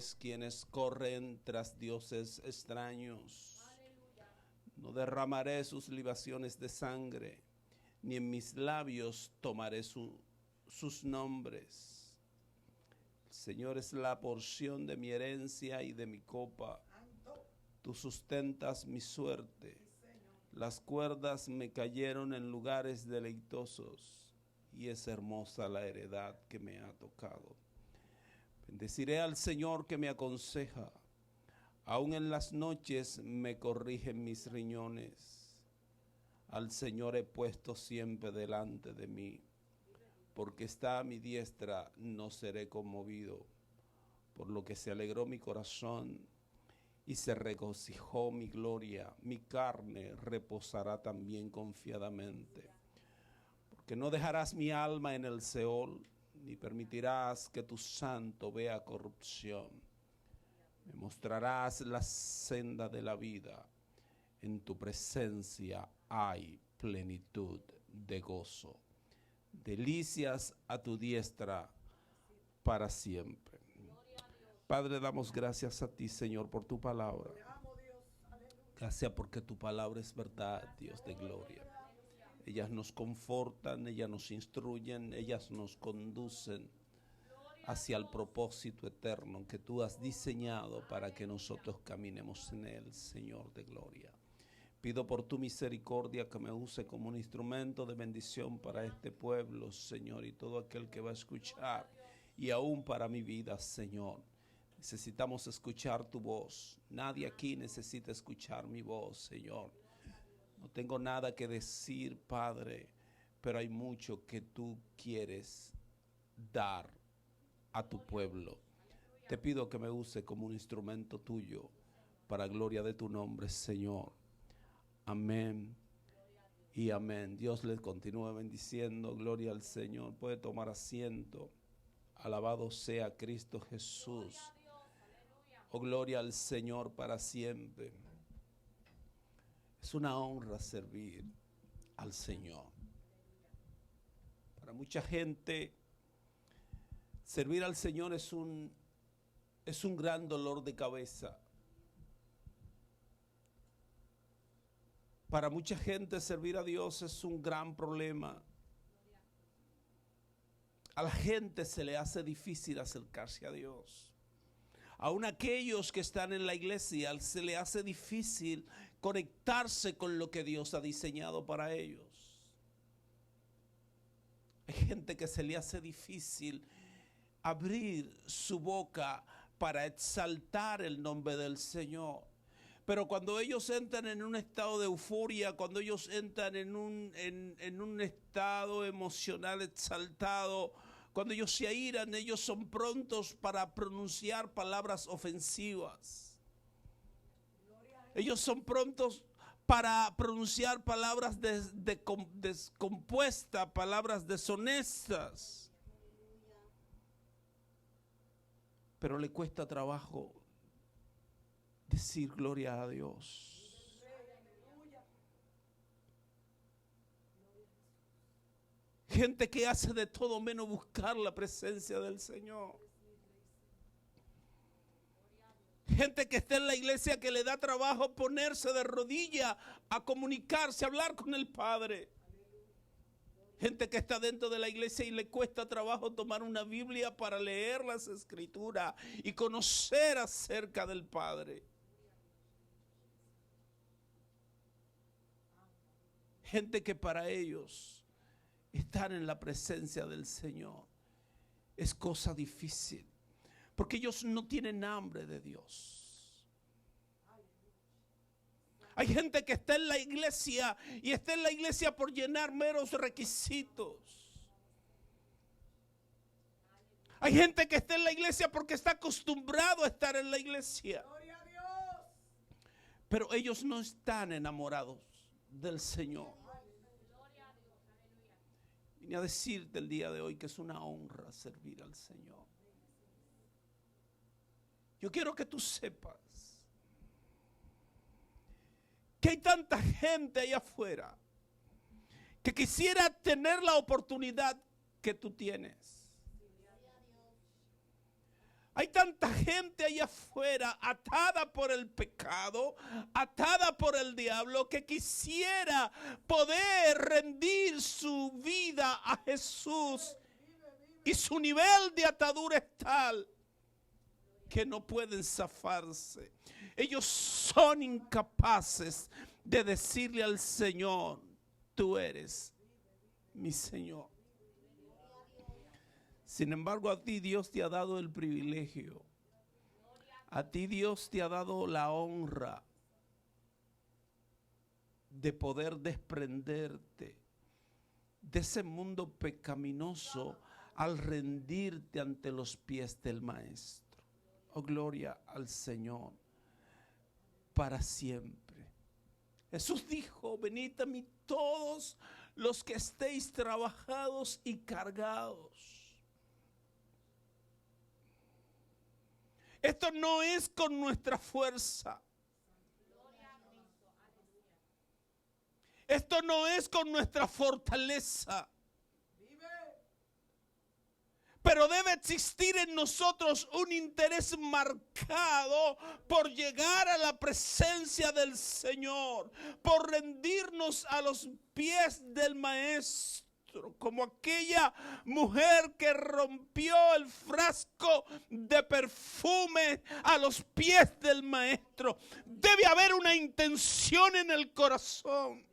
hombres quienes corren tras dioses extraños. No derramaré sus libaciones de sangre, ni en mis labios tomaré sus nombres. El Señor es la porción de mi herencia y de mi copa. Tú sustentas mi suerte. Las cuerdas me cayeron en lugares deleitosos, y es hermosa la heredad que me ha tocado. Bendeciré al Señor que me aconseja. Aún en las noches me corrigen mis riñones. Al Señor he puesto siempre delante de mí. Porque está a mi diestra, no seré conmovido. Por lo que se alegró mi corazón y se regocijó mi gloria. Mi carne reposará también confiadamente. Porque no dejarás mi alma en el Seol, ni permitirás que tu santo vea corrupción. Me mostrarás la senda de la vida. En tu presencia hay plenitud de gozo. Delicias a tu diestra para siempre. Padre, damos gracias a ti, Señor, por tu palabra. Gracias porque tu palabra es verdad, Dios de gloria. Ellas nos confortan, ellas nos instruyen, ellas nos conducen hacia el propósito eterno que tú has diseñado para que nosotros caminemos en él, Señor de gloria. Pido por tu misericordia que me use como un instrumento de bendición para este pueblo, Señor, y todo aquel que va a escuchar, y aún para mi vida, Señor. Necesitamos escuchar tu voz. Nadie aquí necesita escuchar mi voz, Señor. No tengo nada que decir, Padre, pero hay mucho que tú quieres dar a tu pueblo. Te pido que me use como un instrumento tuyo para gloria de tu nombre, Señor. Amén y amén. Dios les continúe bendiciendo. Gloria al Señor. Puede tomar asiento. Alabado sea Cristo Jesús. Oh, gloria al Señor para siempre. Es una honra servir al Señor. Para mucha gente, servir al Señor es un gran dolor de cabeza. Para mucha gente, servir a Dios es un gran problema. A la gente se le hace difícil acercarse a Dios. Aún aquellos que están en la iglesia se le hace difícil conectarse con lo que Dios ha diseñado para ellos. Hay gente que se le hace difícil abrir su boca para exaltar el nombre del Señor. Pero cuando ellos entran en un estado de euforia, cuando ellos entran en un estado emocional exaltado, cuando ellos se airan, ellos son prontos para pronunciar palabras ofensivas. Ellos son prontos para pronunciar palabras descompuestas, palabras deshonestas. Pero le cuesta trabajo decir gloria a Dios. Gente que hace de todo menos buscar la presencia del Señor. Gente que está en la iglesia que le da trabajo ponerse de rodilla a comunicarse, a hablar con el Padre. Gente que está dentro de la iglesia y le cuesta trabajo tomar una Biblia para leer las Escrituras y conocer acerca del Padre. Gente que para ellos estar en la presencia del Señor es cosa difícil, porque ellos no tienen hambre de Dios. Hay gente que está en la iglesia y está en la iglesia por llenar meros requisitos. Hay gente que está en la iglesia porque está acostumbrado a estar en la iglesia. Pero ellos no están enamorados del Señor. Vine a decirte el día de hoy que es una honra servir al Señor. Yo quiero que tú sepas que hay tanta gente allá afuera que quisiera tener la oportunidad que tú tienes. Hay tanta gente allá afuera atada por el pecado, atada por el diablo, que quisiera poder rendir su vida a Jesús. Y su nivel de atadura es tal que no pueden zafarse. Ellos son incapaces de decirle al Señor: tú eres mi Señor. Sin embargo, a ti Dios te ha dado el privilegio. A ti Dios te ha dado la honra de poder desprenderte de ese mundo pecaminoso al rendirte ante los pies del Maestro. Oh, gloria al Señor para siempre. Jesús dijo: venid a mí todos los que estéis trabajados y cargados. Esto no es con nuestra fuerza. Esto no es con nuestra fortaleza. Pero debe existir en nosotros un interés marcado por llegar a la presencia del Señor, por rendirnos a los pies del Maestro, como aquella mujer que rompió el frasco de perfume a los pies del Maestro. Debe haber una intención en el corazón.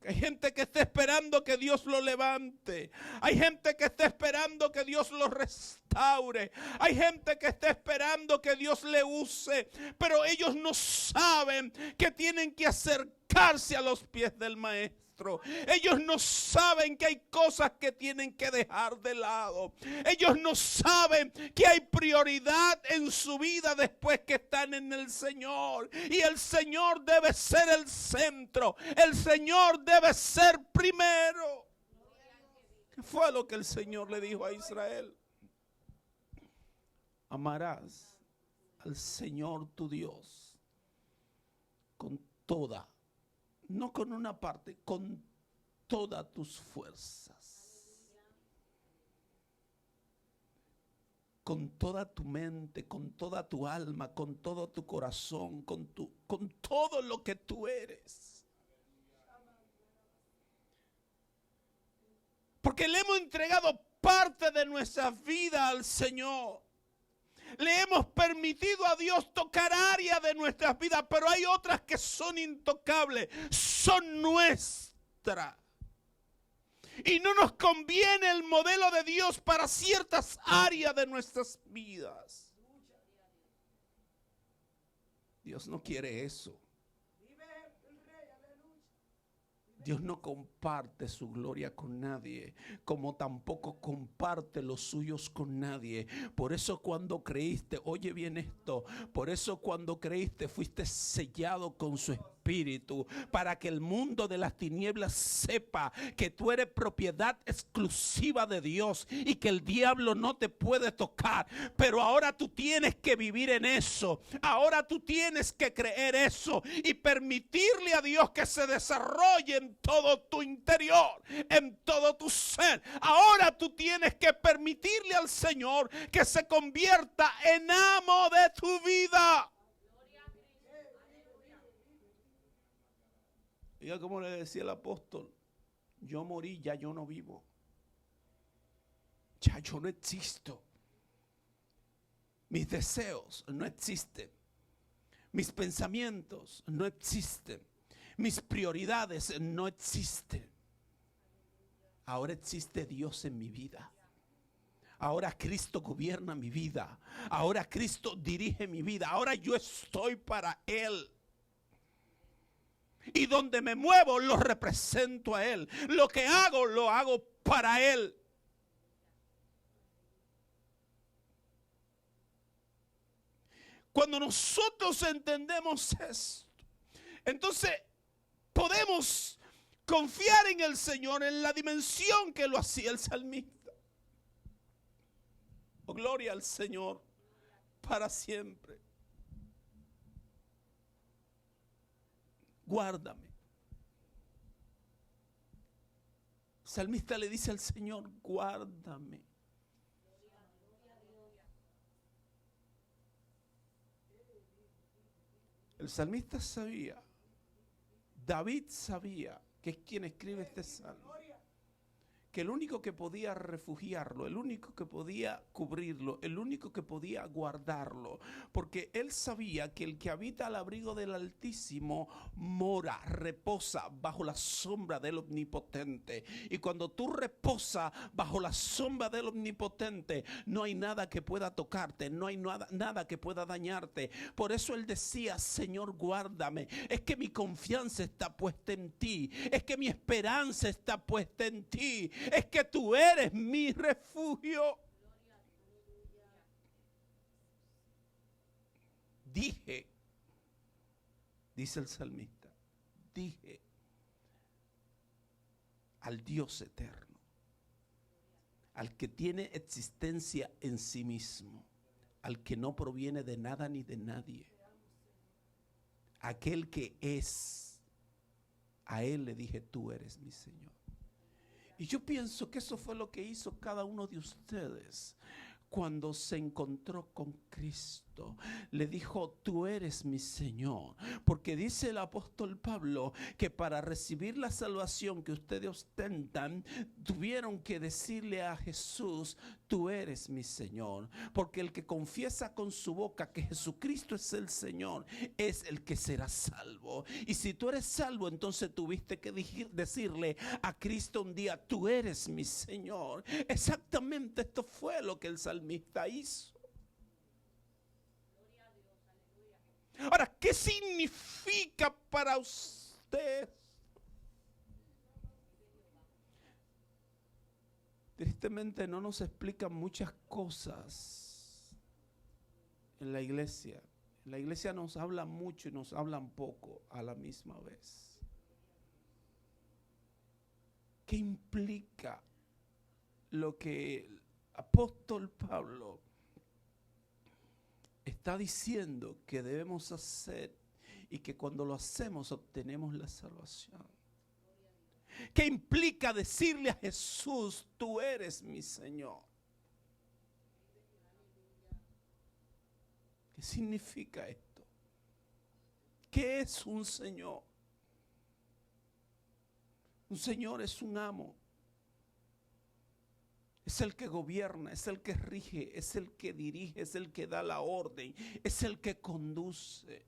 Hay gente que está esperando que Dios lo levante. Hay gente que está esperando que Dios lo restaure. Hay gente que está esperando que Dios le use. Pero ellos no saben que tienen que acercarse a los pies del Maestro. Ellos no saben que hay cosas que tienen que dejar de lado. Ellos no saben que hay prioridad en su vida después que están en el Señor. Y el Señor debe ser el centro. El Señor debe ser primero. ¿Qué fue lo que el Señor le dijo a Israel? Amarás al Señor tu Dios con toda, no con una parte, con todas tus fuerzas, con toda tu mente, con toda tu alma, con todo tu corazón, con todo lo que tú eres. Porque le hemos entregado parte de nuestra vida al Señor. Le hemos permitido a Dios tocar áreas de nuestras vidas, pero hay otras que son intocables, son nuestras. Y no nos conviene el modelo de Dios para ciertas áreas de nuestras vidas. Dios no quiere eso. Dios no comparte su gloria con nadie, como tampoco comparte los suyos con nadie. Por eso cuando creíste, oye bien esto, por eso cuando creíste fuiste sellado con su Espíritu, para que el mundo de las tinieblas sepa que tú eres propiedad exclusiva de Dios y que el diablo no te puede tocar. Pero ahora tú tienes que vivir en eso. Ahora tú tienes que creer eso y permitirle a Dios que se desarrolle en todo tu interior, en todo tu ser. Ahora tú tienes que permitirle al Señor que se convierta en amo de tu vida. Oiga, como le decía el apóstol, yo morí, ya yo no vivo. Ya yo no existo. Mis deseos no existen. Mis pensamientos no existen. Mis prioridades no existen. Ahora existe Dios en mi vida. Ahora Cristo gobierna mi vida. Ahora Cristo dirige mi vida. Ahora yo estoy para Él. Y donde me muevo lo represento a Él. Lo que hago lo hago para Él. Cuando nosotros entendemos esto, entonces podemos confiar en el Señor en la dimensión que lo hacía el salmista. Oh, gloria al Señor para siempre. Guárdame. salmista le dice al Señor, guárdame. El salmista sabía, David sabía, que es quien escribe este salmo, que el único que podía refugiarlo, el único que podía cubrirlo, el único que podía guardarlo, porque él sabía que el que habita al abrigo del Altísimo mora, reposa bajo la sombra del Omnipotente. Y cuando tú reposas bajo la sombra del Omnipotente, no hay nada que pueda tocarte, no hay nada que pueda dañarte. Por eso él decía, Señor, guárdame. Es que mi confianza está puesta en ti, es que mi esperanza está puesta en ti. Es que tú eres mi refugio. Dije, dice el salmista, dije al Dios eterno, al que tiene existencia en sí mismo, al que no proviene de nada ni de nadie, aquel que es, a él le dije, tú eres mi Señor. Y yo pienso que eso fue lo que hizo cada uno de ustedes cuando se encontró con Cristo. Le dijo, tú eres mi Señor. Porque dice el apóstol Pablo que para recibir la salvación que ustedes ostentan, tuvieron que decirle a Jesús, tú eres mi Señor. Porque el que confiesa con su boca que Jesucristo es el Señor, es el que será salvo. Y si tú eres salvo, entonces tuviste que decirle a Cristo un día, tú eres mi Señor. Exactamente esto fue lo que el salmista hizo. Ahora, ¿qué significa para usted? Tristemente no nos explican muchas cosas en la iglesia. En la iglesia nos hablan mucho y nos hablan poco a la misma vez. ¿Qué implica lo que el apóstol Pablo está diciendo que debemos hacer y que cuando lo hacemos obtenemos la salvación? ¿Qué implica decirle a Jesús, tú eres mi Señor? ¿Qué significa esto? ¿Qué es un Señor? Un Señor es un amo. Es el que gobierna, es el que rige, es el que dirige, es el que da la orden, es el que conduce.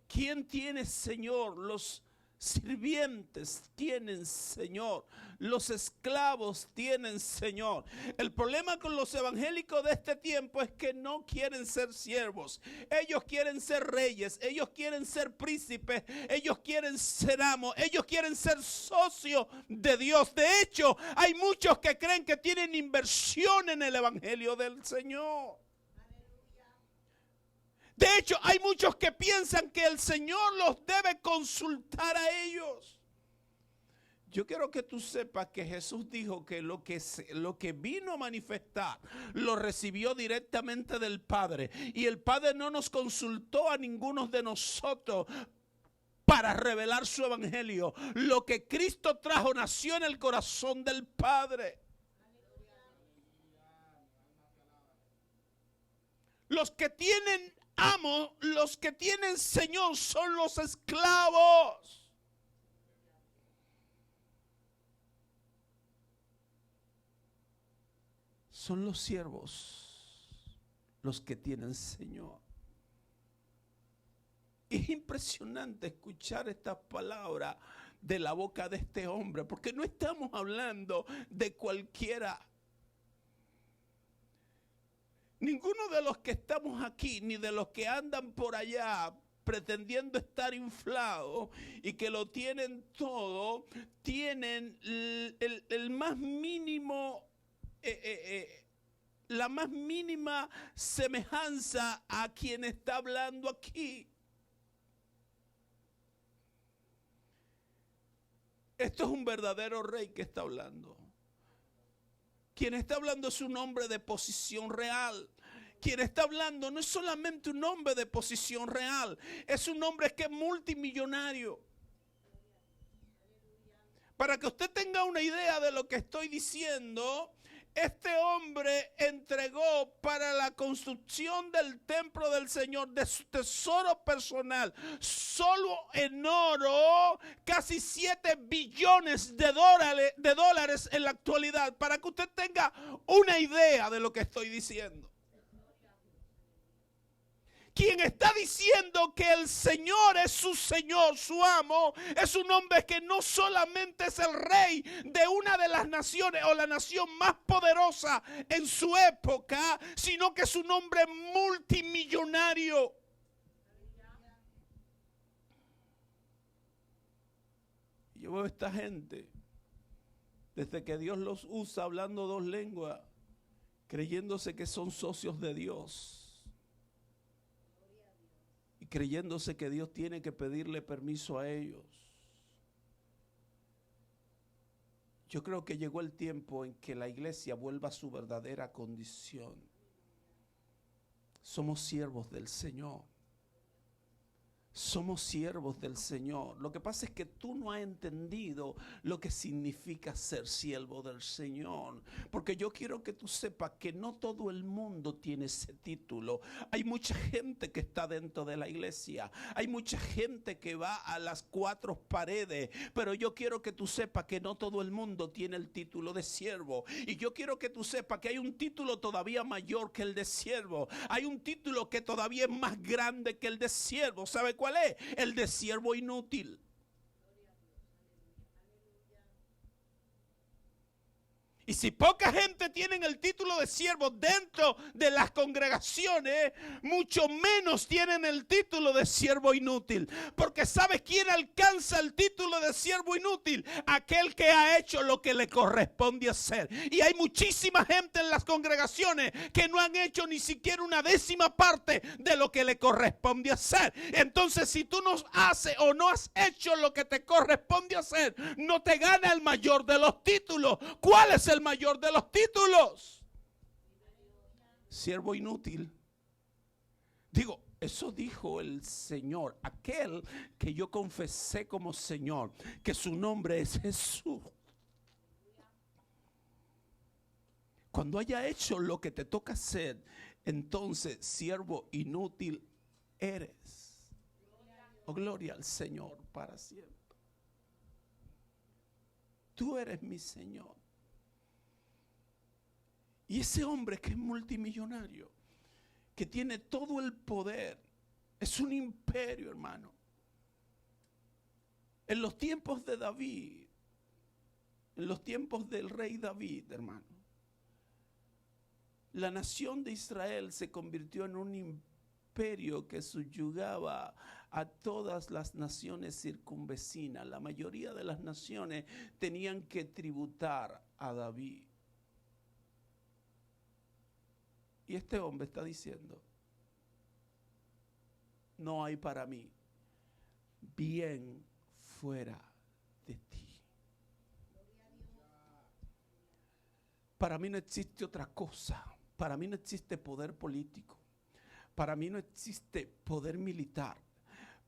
¿Quién tiene Señor? Los sirvientes tienen Señor, los esclavos tienen Señor. El problema con los evangélicos de este tiempo es que no quieren ser siervos, ellos quieren ser reyes, ellos quieren ser príncipes, ellos quieren ser amos, ellos quieren ser socios de Dios. De hecho, hay muchos que creen que tienen inversión en el evangelio del Señor. De hecho, hay muchos que piensan que el Señor los debe consultar a ellos. Yo quiero que tú sepas que Jesús dijo que lo que vino a manifestar lo recibió directamente del Padre. Y el Padre no nos consultó a ninguno de nosotros para revelar su evangelio. Lo que Cristo trajo nació en el corazón del Padre. Los que tienen amo, los que tienen Señor son los esclavos. Son los siervos los que tienen Señor. Es impresionante escuchar estas palabras de la boca de este hombre, porque no estamos hablando de cualquiera. Ninguno de los que estamos aquí, ni de los que andan por allá pretendiendo estar inflados y que lo tienen todo, tienen el más mínimo, la más mínima semejanza a quien está hablando aquí. Esto es un verdadero rey que está hablando. Quien está hablando es un hombre de posición real. Quien está hablando no es solamente un hombre de posición real, es un hombre que es multimillonario. Para que usted tenga una idea de lo que estoy diciendo, este hombre entregó para la construcción del templo del Señor, de su tesoro personal, solo en oro, casi 7 billones de dólares en la actualidad, para que usted tenga una idea de lo que estoy diciendo. Quien está diciendo que el Señor es su Señor, su amo, es un hombre que no solamente es el rey de una de las naciones o la nación más poderosa en su época, sino que es un hombre multimillonario. Yo veo a esta gente, desde que Dios los usa hablando 2 lenguas, creyéndose que son socios de Dios. Y creyéndose que Dios tiene que pedirle permiso a ellos. Yo creo que llegó el tiempo en que la iglesia vuelva a su verdadera condición. Somos siervos del Señor. Somos siervos del Señor. Lo que pasa es que tú no has entendido lo que significa ser siervo del Señor. Porque yo quiero que tú sepas que no todo el mundo tiene ese título. Hay mucha gente que está dentro de la iglesia. Hay mucha gente que va a las 4 paredes. Pero yo quiero que tú sepas que no todo el mundo tiene el título de siervo. Y yo quiero que tú sepas que hay un título todavía mayor que el de siervo. Hay un título que todavía es más grande que el de siervo. ¿Sabe cuál es? El de siervo inútil. Y si poca gente tiene el título de siervo dentro de las congregaciones, mucho menos tienen el título de siervo inútil. Porque ¿sabes quién alcanza el título de siervo inútil? Aquel que ha hecho lo que le corresponde hacer. Y hay muchísima gente en las congregaciones que no han hecho ni siquiera una 10ª parte de lo que le corresponde hacer. Entonces, si tú no haces o no has hecho lo que te corresponde hacer, no te gana el mayor de los títulos. ¿Cuál es el mayor de los títulos? Siervo inútil. Digo, eso dijo el Señor, aquel que yo confesé como Señor, que su nombre es Jesús. Cuando haya hecho lo que te toca hacer, entonces siervo inútil eres. Oh, gloria al Señor para siempre. Tú eres mi Señor. Y ese hombre que es multimillonario, que tiene todo el poder, es un imperio, hermano. En los tiempos de David, en los tiempos del rey David, hermano, la nación de Israel se convirtió en un imperio que subyugaba a todas las naciones circunvecinas. La mayoría de las naciones tenían que tributar a David. Y este hombre está diciendo, no hay para mí bien fuera de ti. Para mí no existe otra cosa. Para mí no existe poder político. Para mí no existe poder militar.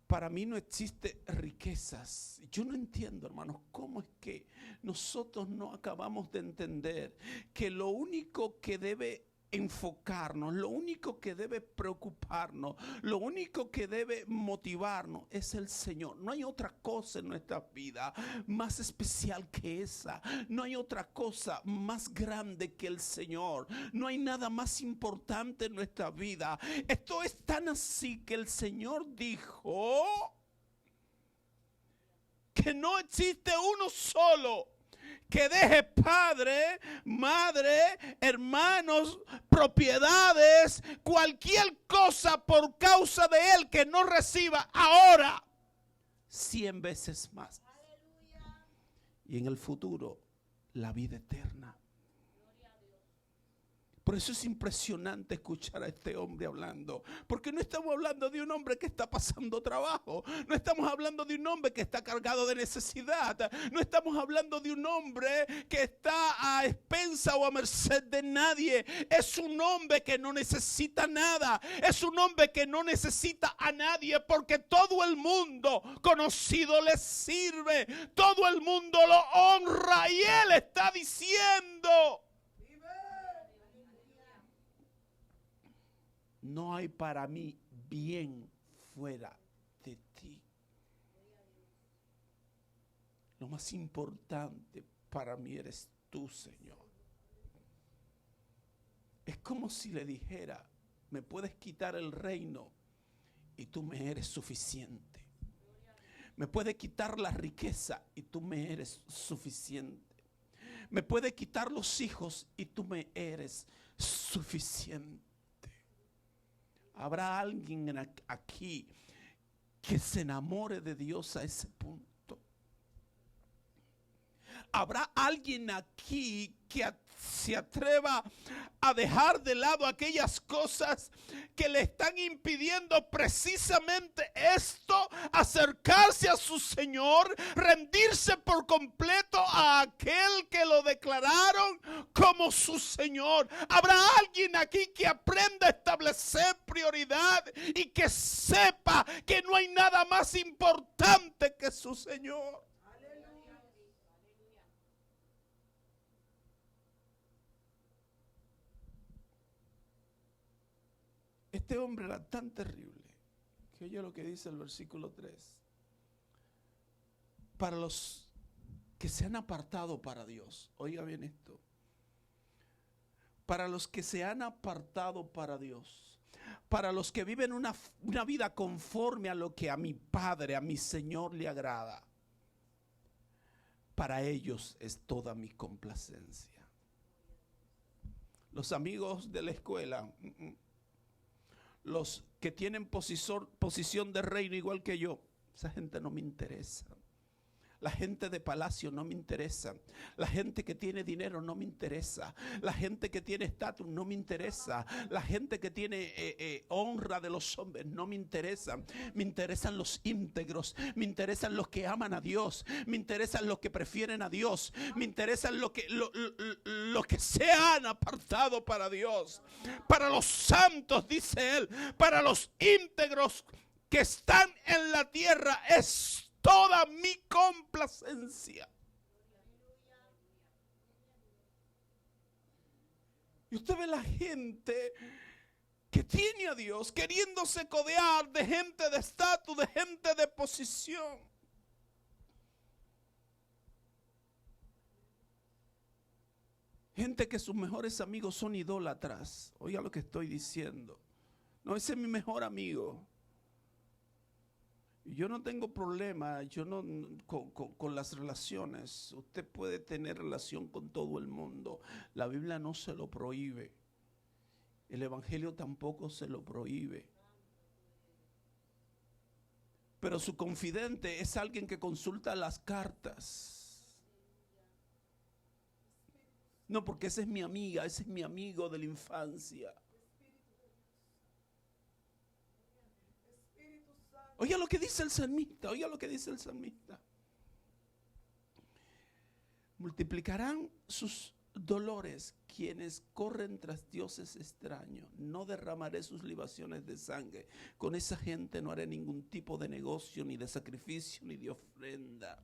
Para mí no existe riquezas. Yo no entiendo, hermanos, cómo es que nosotros no acabamos de entender que lo único que debe enfocarnos, lo único que debe preocuparnos, lo único que debe motivarnos es el Señor. No hay otra cosa en nuestra vida más especial que esa. No hay otra cosa más grande que el Señor. No hay nada más importante en nuestra vida. Esto es tan así que el Señor dijo que no existe uno solo que deje padre, madre, hermanos, propiedades, cualquier cosa por causa de él que no reciba ahora 100 veces más. Y en el futuro, la vida eterna. Por Por eso es impresionante escuchar a este hombre hablando. Porque no estamos hablando de un hombre que está pasando trabajo. No estamos hablando de un hombre que está cargado de necesidad. No estamos hablando de un hombre que está a expensa o a merced de nadie. Es un hombre que no necesita nada. Es un hombre que no necesita a nadie, porque todo el mundo conocido le sirve. Todo el mundo lo honra y él está diciendo: no hay para mí bien fuera de ti. Lo más importante para mí eres tú, Señor. Es como si le dijera: me puedes quitar el reino y tú me eres suficiente. Me puedes quitar la riqueza y tú me eres suficiente. Me puedes quitar los hijos y tú me eres suficiente. ¿Habrá alguien aquí que se enamore de Dios a ese punto? ¿Habrá alguien aquí que se atreva a dejar de lado aquellas cosas que le están impidiendo precisamente esto, acercarse a su Señor, rendirse por completo a aquel que lo declararon como su Señor? ¿Habrá alguien aquí que aprenda a establecer prioridad y que sepa que no hay nada más importante que su Señor? Este hombre era tan terrible que oye lo que dice el versículo 3. Para los que se han apartado para Dios, oiga bien esto. Para los que se han apartado para Dios, para los que viven una vida conforme a lo que a mi Padre, a mi Señor le agrada, para ellos es toda mi complacencia. Los amigos de la escuela, los que tienen posición de reino igual que yo, esa gente no me interesa. La gente de palacio no me interesa. La gente que tiene dinero no me interesa. La gente que tiene estatus no me interesa. La gente que tiene honra de los hombres no me interesa. Me interesan los íntegros. Me interesan los que aman a Dios. Me interesan los que prefieren a Dios. Me interesan los que se han apartado para Dios. Para los santos, dice él, para los íntegros que están en la tierra es toda mi complacencia. Y usted ve la gente que tiene a Dios queriéndose codear de gente de estatus, de gente de posición. Gente que sus mejores amigos son idólatras. Oiga lo que estoy diciendo. No, ese es mi mejor amigo. Yo no tengo problema con las relaciones. Usted puede tener relación con todo el mundo. La Biblia no se lo prohíbe. El Evangelio tampoco se lo prohíbe. Pero su confidente es alguien que consulta las cartas. No, porque esa es mi amiga, ese es mi amigo de la infancia. Oiga lo que dice el salmista, oiga lo que dice el salmista. Multiplicarán sus dolores quienes corren tras dioses extraños. No derramaré sus libaciones de sangre. Con esa gente no haré ningún tipo de negocio, ni de sacrificio, ni de ofrenda.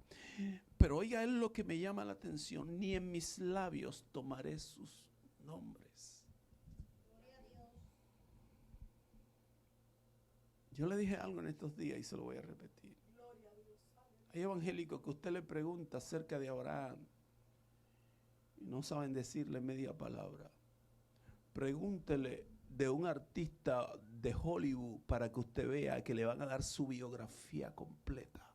Pero oiga él lo que me llama la atención. Ni en mis labios tomaré sus nombres. Yo le dije algo en estos días y se lo voy a repetir. Hay evangélicos que usted le pregunta acerca de Abraham y no saben decirle media palabra. Pregúntele de un artista de Hollywood para que usted vea que le van a dar su biografía completa.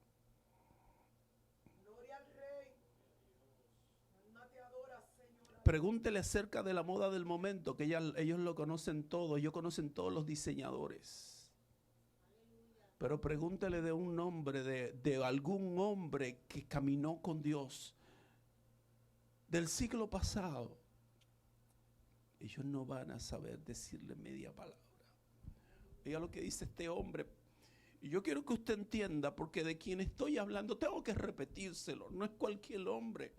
Pregúntele acerca de la moda del momento, que ellos lo conocen todo, ellos conocen todos los diseñadores. Pero pregúntele de un hombre, de algún hombre que caminó con Dios del siglo pasado. ellos no van a saber decirle media palabra. Oiga lo que dice este hombre. Y yo quiero que usted entienda, porque de quien estoy hablando, tengo que repetírselo, no es cualquier hombre.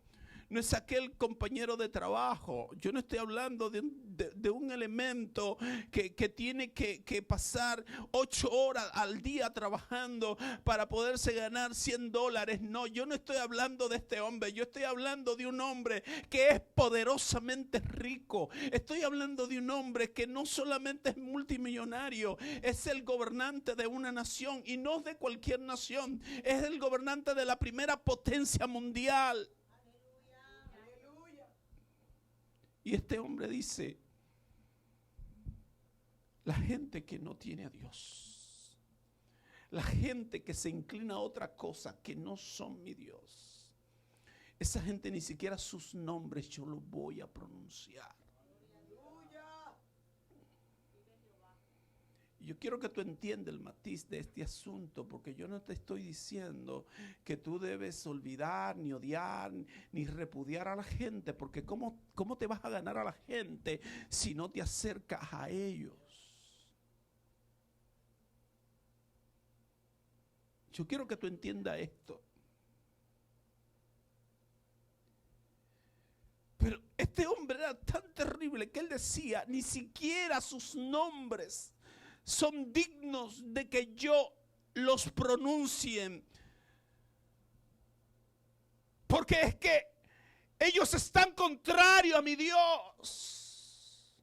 No es aquel compañero de trabajo. Yo no estoy hablando de un elemento que tiene que pasar 8 horas al día trabajando para poderse ganar $100. No, yo no estoy hablando de este hombre. Yo estoy hablando de un hombre que es poderosamente rico. Estoy hablando de un hombre que no solamente es multimillonario, es el gobernante de una nación, y no de cualquier nación. Es el gobernante de la primera potencia mundial. Y este hombre dice, la gente que no tiene a Dios, la gente que se inclina a otra cosa que no son mi Dios, esa gente ni siquiera sus nombres yo los voy a pronunciar. Yo quiero que tú entiendas el matiz de este asunto, porque yo no te estoy diciendo que tú debes olvidar, ni odiar, ni repudiar a la gente, porque ¿cómo te vas a ganar a la gente si no te acercas a ellos? Yo quiero que tú entiendas esto. Pero este hombre era tan terrible que él decía, ni siquiera sus nombres son dignos de que yo los pronuncie, porque es que ellos están contrarios a mi Dios.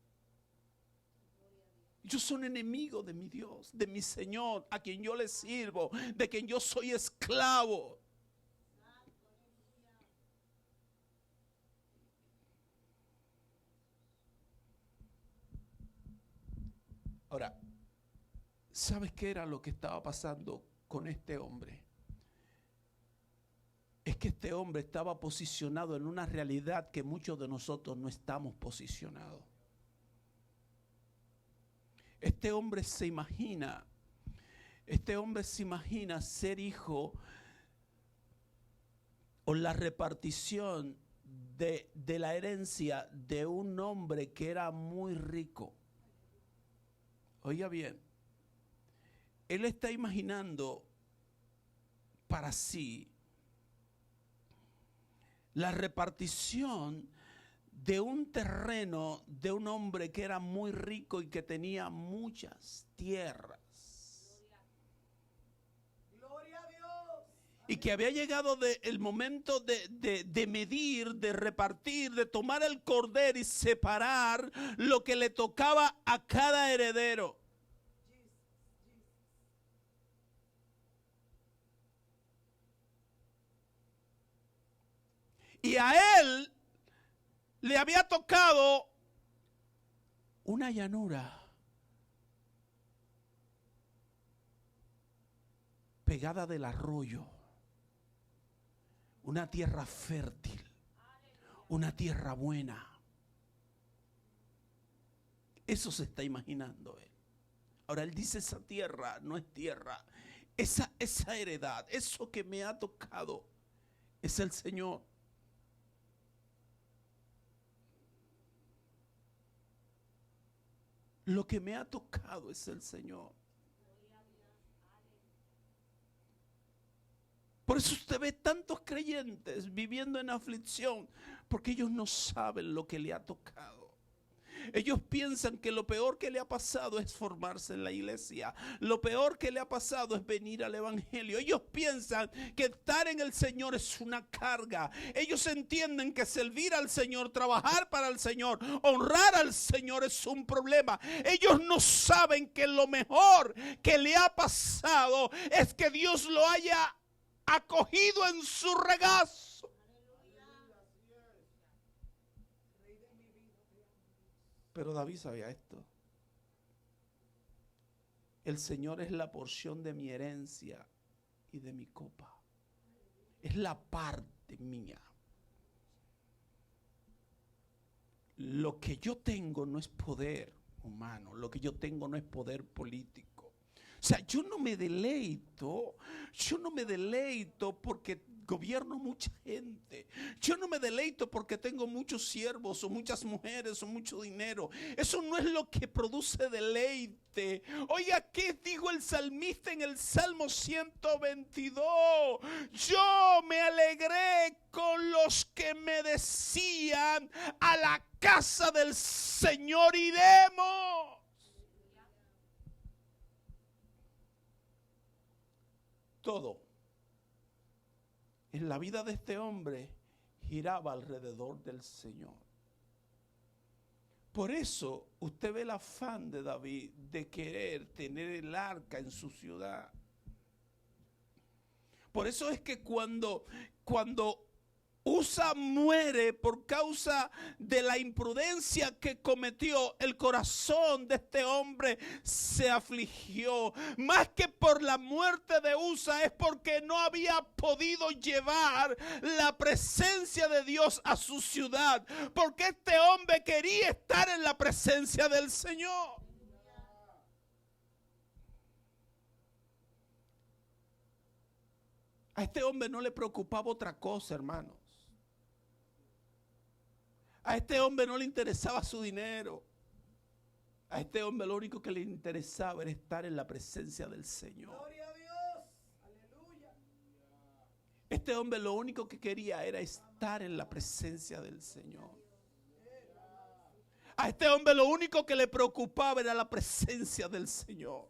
Ellos son enemigos de mi Dios, de mi Señor, a quien yo le sirvo, de quien yo soy esclavo. Ahora, ¿sabes qué era lo que estaba pasando con este hombre? Es que este hombre estaba posicionado en una realidad que muchos de nosotros no estamos posicionados. Este hombre se imagina ser hijo o la repartición de la herencia de un hombre que era muy rico. Oiga bien, él está imaginando para sí la repartición de un terreno de un hombre que era muy rico y que tenía muchas tierras. Gloria a Dios. Y que había llegado el momento de medir, de repartir, de tomar el cordero y separar lo que le tocaba a cada heredero. Y a él le había tocado una llanura pegada del arroyo, una tierra fértil, una tierra buena. Eso se está imaginando él. Ahora él dice, esa tierra no es tierra, esa heredad, eso que me ha tocado es el Señor. Lo que me ha tocado es el Señor. Por eso usted ve tantos creyentes viviendo en aflicción, porque ellos no saben lo que le ha tocado. Ellos piensan que lo peor que le ha pasado es formarse en la iglesia. Lo peor que le ha pasado es venir al evangelio. Ellos piensan que estar en el Señor es una carga. Ellos entienden que servir al Señor, trabajar para el Señor, honrar al Señor es un problema. Ellos no saben que lo mejor que le ha pasado es que Dios lo haya acogido en su regazo. Pero David sabía esto. El Señor es la porción de mi herencia y de mi copa. Es la parte mía. Lo que yo tengo no es poder humano. Lo que yo tengo no es poder político. O sea, yo no me deleito porque gobierno mucha gente. Yo no me deleito porque tengo muchos siervos o muchas mujeres o mucho dinero. Eso no es lo que produce deleite. Oiga, ¿qué dijo el salmista en el Salmo 122? Yo me alegré con los que me decían: a la casa del Señor iremos. Todo en la vida de este hombre giraba alrededor del Señor. Por eso usted ve el afán de David de querer tener el arca en su ciudad. Por eso es que cuando Usa muere por causa de la imprudencia que cometió, el corazón de este hombre se afligió. Más que por la muerte de Usa, es porque no había podido llevar la presencia de Dios a su ciudad. Porque este hombre quería estar en la presencia del Señor. A este hombre no le preocupaba otra cosa, hermanos. A este hombre no le interesaba su dinero. A este hombre lo único que le interesaba era estar en la presencia del Señor. Gloria a Dios. Aleluya. Este hombre lo único que quería era estar en la presencia del Señor. A este hombre lo único que le preocupaba era la presencia del Señor.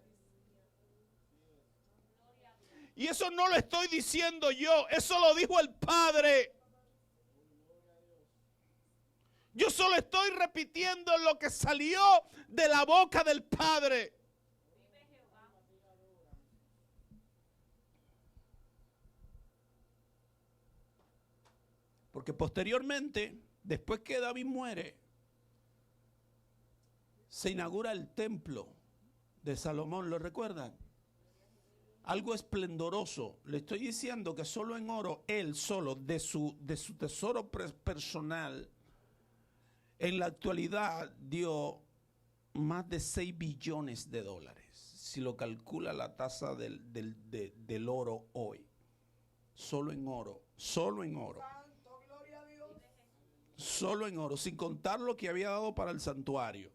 Y eso no lo estoy diciendo yo, eso lo dijo el Padre. Yo solo estoy repitiendo lo que salió de la boca del Padre. Porque posteriormente, después que David muere, se inaugura el templo de Salomón, ¿lo recuerdan? Algo esplendoroso. Le estoy diciendo que solo en oro, él solo, de su tesoro personal, en la actualidad dio más de 6 billones de dólares. Si lo calcula la tasa del oro hoy. Solo en oro. Solo en oro. Solo en oro. Sin contar lo que había dado para el santuario.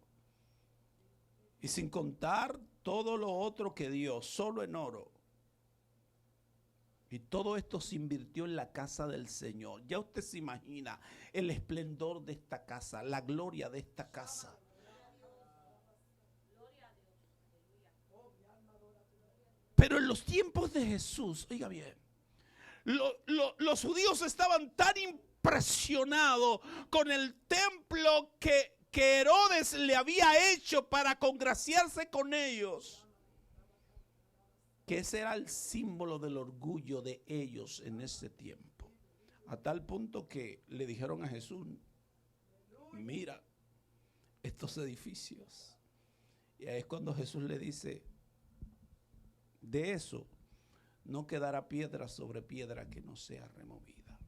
Y sin contar todo lo otro que dio. Solo en oro. Y todo esto se invirtió en la casa del Señor. Ya usted se imagina el esplendor de esta casa, la gloria de esta casa. Pero en los tiempos de Jesús, oiga bien, los judíos estaban tan impresionados con el templo que Herodes le había hecho para congraciarse con ellos, que ese era el símbolo del orgullo de ellos en ese tiempo. A tal punto que le dijeron a Jesús: mira estos edificios. Y ahí es cuando Jesús le dice: de eso no quedará piedra sobre piedra que no sea removida.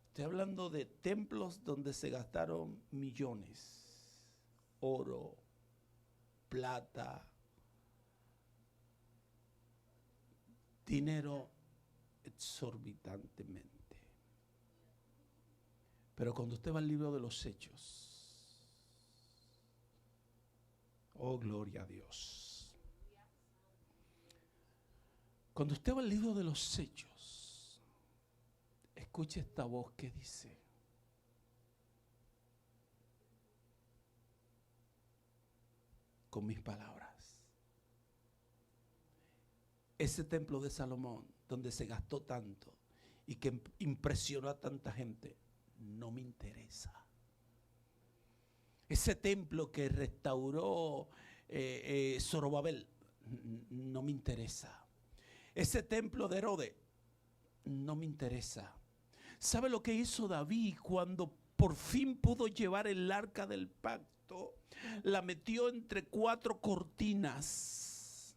Estoy hablando de templos donde se gastaron millones, oro, plata, dinero exorbitantemente. Pero cuando usted va al libro de los Hechos, oh gloria a Dios. Cuando usted va al libro de los Hechos, escuche esta voz que dice: con mis palabras, ese templo de Salomón, donde se gastó tanto y que impresionó a tanta gente, no me interesa. Ese templo que restauró Zorobabel, no me interesa. Ese templo de Herodes, no me interesa. ¿Sabe lo que hizo David cuando por fin pudo llevar el arca del pacto? La metió entre 4 cortinas.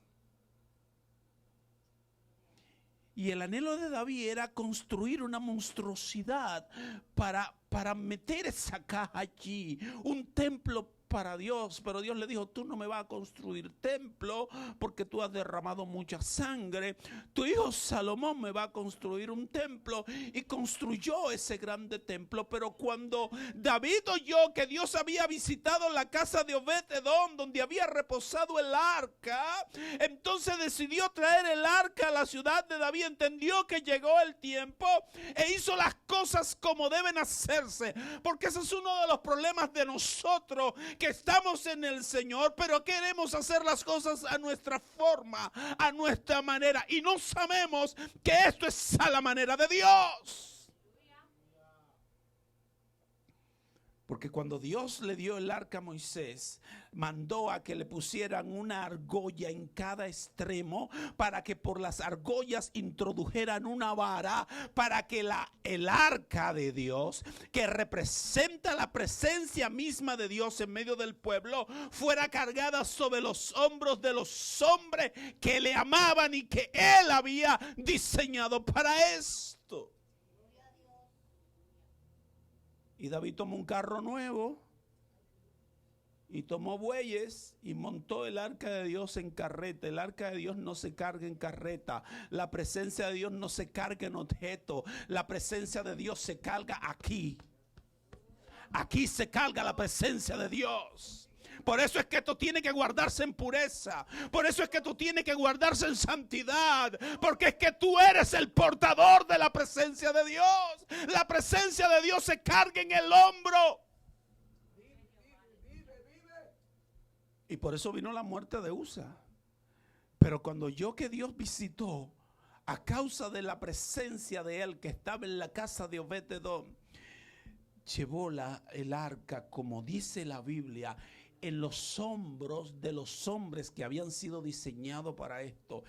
Y el anhelo de David era construir una monstruosidad para meter esa caja allí. Un templo para Dios, pero Dios le dijo, tú no me vas a construir templo porque tú has derramado mucha sangre. Tu hijo Salomón me va a construir un templo, y construyó ese grande templo. Pero cuando David oyó que Dios había visitado la casa de Obed-Edom, donde había reposado el arca, entonces decidió traer el arca a la ciudad de David. Entendió que llegó el tiempo e hizo las cosas como deben hacerse, porque ese es uno de los problemas de nosotros, que estamos en el Señor, pero queremos hacer las cosas a nuestra forma, a nuestra manera, y no sabemos que esto es a la manera de Dios. Porque cuando Dios le dio el arca a Moisés, mandó a que le pusieran una argolla en cada extremo, para que por las argollas introdujeran una vara, para que el arca de Dios, que representa la presencia misma de Dios en medio del pueblo, fuera cargada sobre los hombros de los hombres que le amaban y que Él había diseñado para esto. Y David tomó un carro nuevo y tomó bueyes y montó el arca de Dios en carreta. El arca de Dios no se carga en carreta. La presencia de Dios no se carga en objeto. La presencia de Dios se carga aquí. Aquí se carga la presencia de Dios. Por eso es que esto tiene que guardarse en pureza. Por eso es que esto tiene que guardarse en santidad. Porque es que tú eres el portador de la presencia de Dios. La presencia de Dios se carga en el hombro. Y por eso vino la muerte de Usa. Pero cuando oyó que Dios visitó, a causa de la presencia de él que estaba en la casa de Obed-Edom, llevó el arca, como dice la Biblia, en los hombros de los hombres que habían sido diseñados para esto.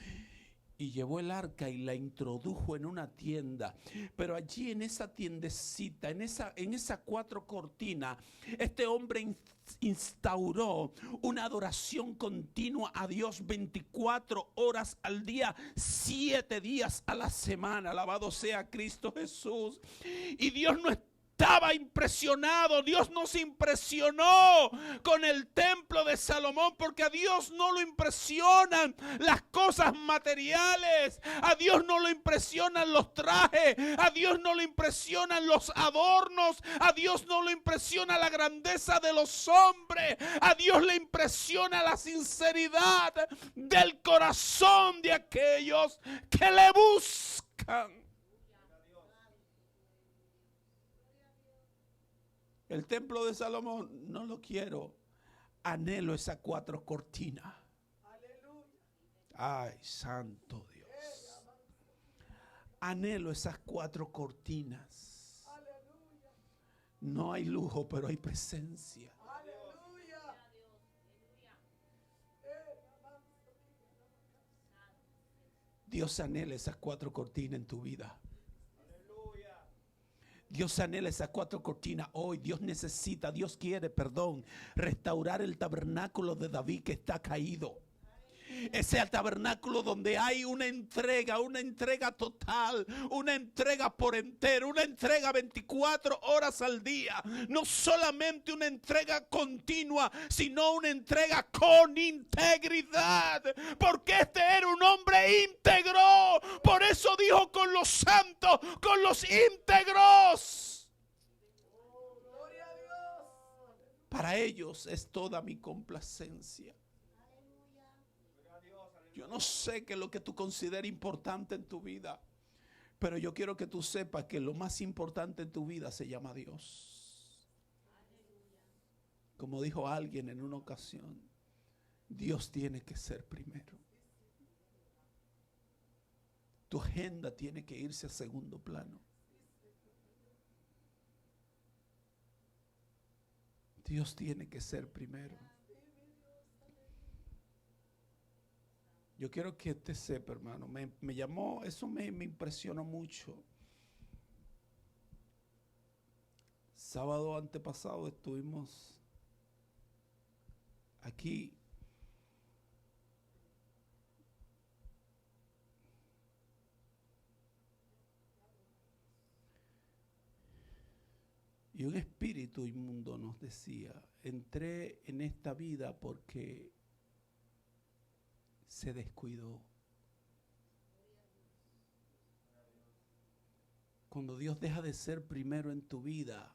Y llevó el arca y la introdujo en una tienda. Pero allí en esa tiendecita, en esa 4 cortinas, este hombre instauró una adoración continua a Dios 24 horas al día, 7 días a la semana. Alabado sea Cristo Jesús. Y Dios no estaba impresionado. Dios no se impresionó con el templo de Salomón, porque a Dios no lo impresionan las cosas materiales. A Dios no lo impresionan los trajes. A Dios no le impresionan los adornos. A Dios no le impresiona la grandeza de los hombres. A Dios le impresiona la sinceridad del corazón de aquellos que le buscan. El templo de Salomón no lo quiero. Anhelo esas 4 cortinas. Ay, santo Dios. Anhelo esas 4 cortinas. No hay lujo, pero hay presencia. Dios anhela esas 4 cortinas en tu vida. Dios anhela esas 4 cortinas hoy. Dios quiere, restaurar el tabernáculo de David que está caído. Ese tabernáculo donde hay una entrega total, una entrega por entero, una entrega 24 horas al día. No solamente una entrega continua, sino una entrega con integridad. Porque este era un hombre íntegro. Por eso dijo: con los santos, con los íntegros. Para ellos es toda mi complacencia. Yo no sé qué es lo que tú consideras importante en tu vida, pero yo quiero que tú sepas que lo más importante en tu vida se llama Dios. Como dijo alguien en una ocasión, Dios tiene que ser primero. Tu agenda tiene que irse a segundo plano. Dios tiene que ser primero. Yo quiero que usted sepa, hermano, me llamó, eso me impresionó mucho. Sábado antepasado estuvimos aquí Y un espíritu inmundo nos decía, entré en esta vida porque se descuidó. Cuando Dios deja de ser primero en tu vida,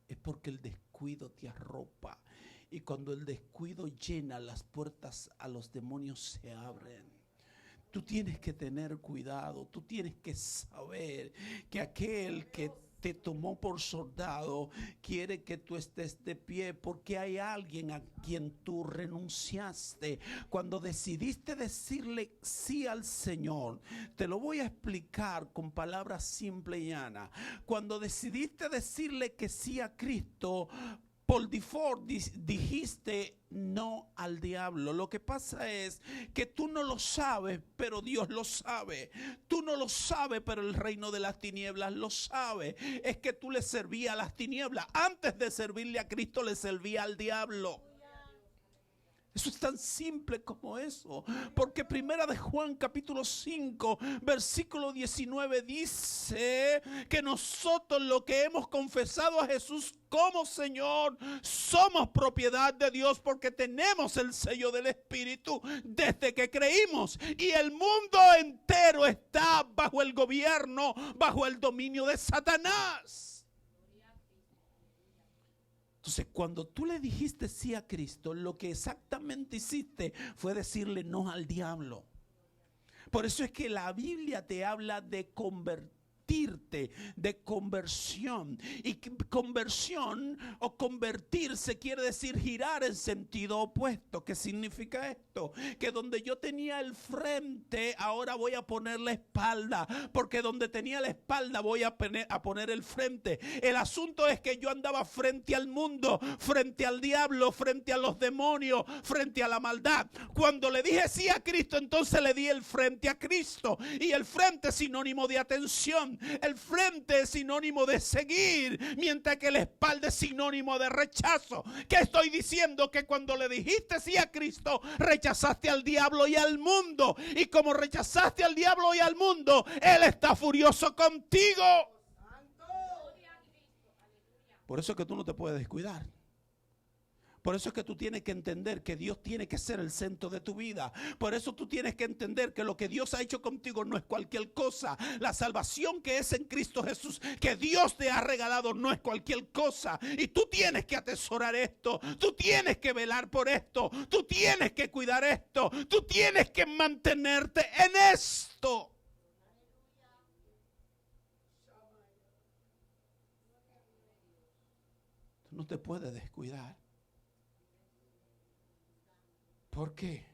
es porque el descuido te arropa. Y cuando el descuido llena, las puertas a los demonios se abren. Tú tienes que tener cuidado, tú tienes que saber que aquel que te tomó por soldado quiere que tú estés de pie, porque hay alguien a quien tú renunciaste cuando decidiste decirle sí al Señor. Te lo voy a explicar con palabras simples y llanas. Cuando decidiste decirle que sí a Cristo, por default dijiste no al diablo. Lo que pasa es que tú no lo sabes, pero Dios lo sabe. Tú no lo sabes, pero el reino de las tinieblas lo sabe. Es que tú le servías a las tinieblas. Antes de servirle a Cristo, le servía al diablo. Eso es tan simple como eso. Porque primera de Juan capítulo 5 versículo 19 dice que nosotros lo que hemos confesado a Jesús como Señor somos propiedad de Dios, porque tenemos el sello del Espíritu desde que creímos. Y el mundo entero está bajo el gobierno, bajo el dominio de Satanás. Entonces, cuando tú le dijiste sí a Cristo, lo que exactamente hiciste fue decirle no al diablo. Por eso es que la Biblia te habla de de conversión. Y conversión o convertirse quiere decir girar en sentido opuesto. ¿Qué significa esto? Que donde yo tenía el frente, ahora voy a poner la espalda, porque donde tenía la espalda voy a poner el frente. El asunto es que yo andaba frente al mundo, frente al diablo, frente a los demonios, frente a la maldad. Cuando le dije sí a Cristo, entonces le di el frente a Cristo. Y el frente es sinónimo de atención. El frente es sinónimo de seguir, mientras que la espalda es sinónimo de rechazo. ¿Qué estoy diciendo? Que cuando le dijiste sí a Cristo, rechazaste al diablo y al mundo. Y como rechazaste al diablo y al mundo, Él está furioso contigo. Por eso es que tú no te puedes descuidar. Por eso es que tú tienes que entender que Dios tiene que ser el centro de tu vida. Por eso tú tienes que entender que lo que Dios ha hecho contigo no es cualquier cosa. La salvación que es en Cristo Jesús, que Dios te ha regalado, no es cualquier cosa. Y tú tienes que atesorar esto. Tú tienes que velar por esto. Tú tienes que cuidar esto. Tú tienes que mantenerte en esto. Tú no te puedes descuidar. ¿Por qué?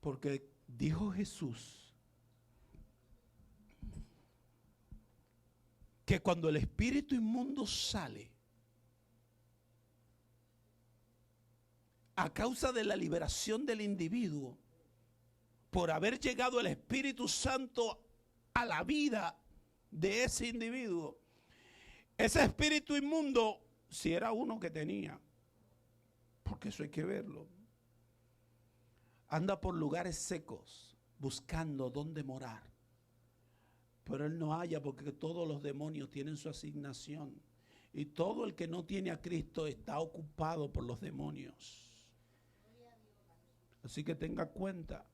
Porque dijo Jesús que cuando el espíritu inmundo sale, a causa de la liberación del individuo, por haber llegado el Espíritu Santo a la vida de ese individuo, ese espíritu inmundo, si era uno que tenía, porque eso hay que verlo, anda por lugares secos buscando dónde morar. Pero él no halla, porque todos los demonios tienen su asignación. Y todo el que no tiene a Cristo está ocupado por los demonios. Así que tenga cuenta,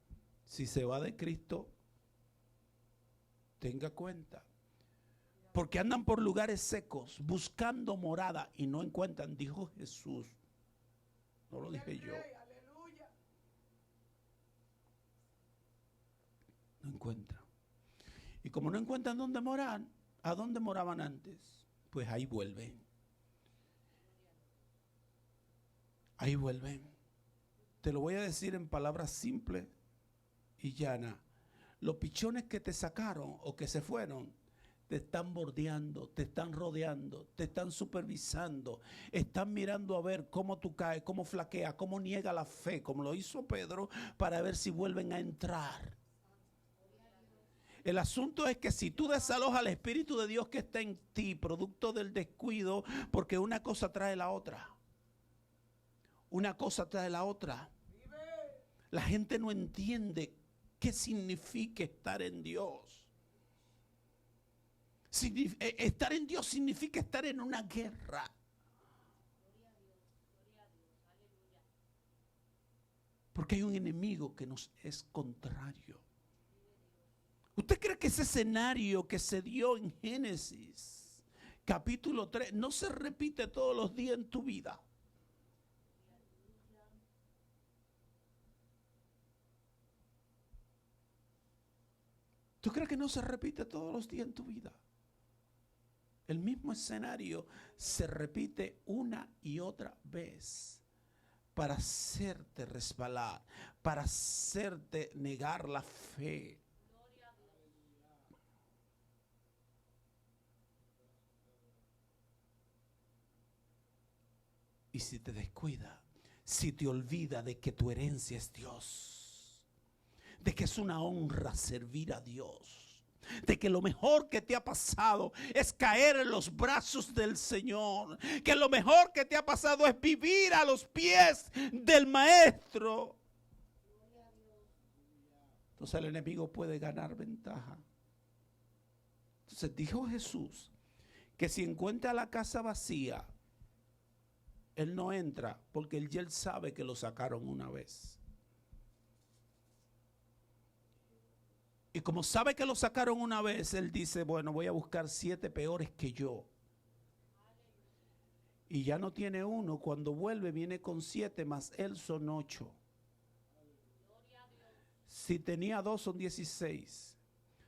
si se va de Cristo, tenga cuenta. Porque andan por lugares secos buscando morada y no encuentran, dijo Jesús. No lo dije yo. No encuentran. Y como no encuentran dónde morar, ¿a dónde moraban antes? Pues ahí vuelven. Ahí vuelven. Te lo voy a decir en palabras simples y llanas. Los pichones que te sacaron o que se fueron, te están bordeando, te están rodeando, te están supervisando, están mirando a ver cómo tú caes, cómo flaqueas, cómo niega la fe, como lo hizo Pedro, para ver si vuelven a entrar. El asunto es que si tú desalojas al Espíritu de Dios que está en ti, producto del descuido, porque una cosa trae la otra. Una cosa trae la otra. La gente no entiende qué significa estar en Dios. Estar en Dios significa estar en una guerra. Porque hay un enemigo que nos es contrario. ¿Usted cree que ese escenario que se dio en Génesis capítulo 3 no se repite todos los días en tu vida? ¿Tú crees que no se repite todos los días en tu vida? El mismo escenario se repite una y otra vez para hacerte resbalar, para hacerte negar la fe. Y si te descuida, si te olvida de que tu herencia es Dios, de que es una honra servir a Dios, de que lo mejor que te ha pasado es caer en los brazos del Señor, que lo mejor que te ha pasado es vivir a los pies del Maestro, entonces el enemigo puede ganar ventaja. Entonces dijo Jesús que si encuentra la casa vacía, él no entra porque él sabe que lo sacaron una vez. Y como sabe que lo sacaron una vez, él dice, bueno, voy a buscar 7 peores que yo. Y ya no tiene uno. Cuando vuelve viene con 7 más él son 8. Si tenía 2 son 16.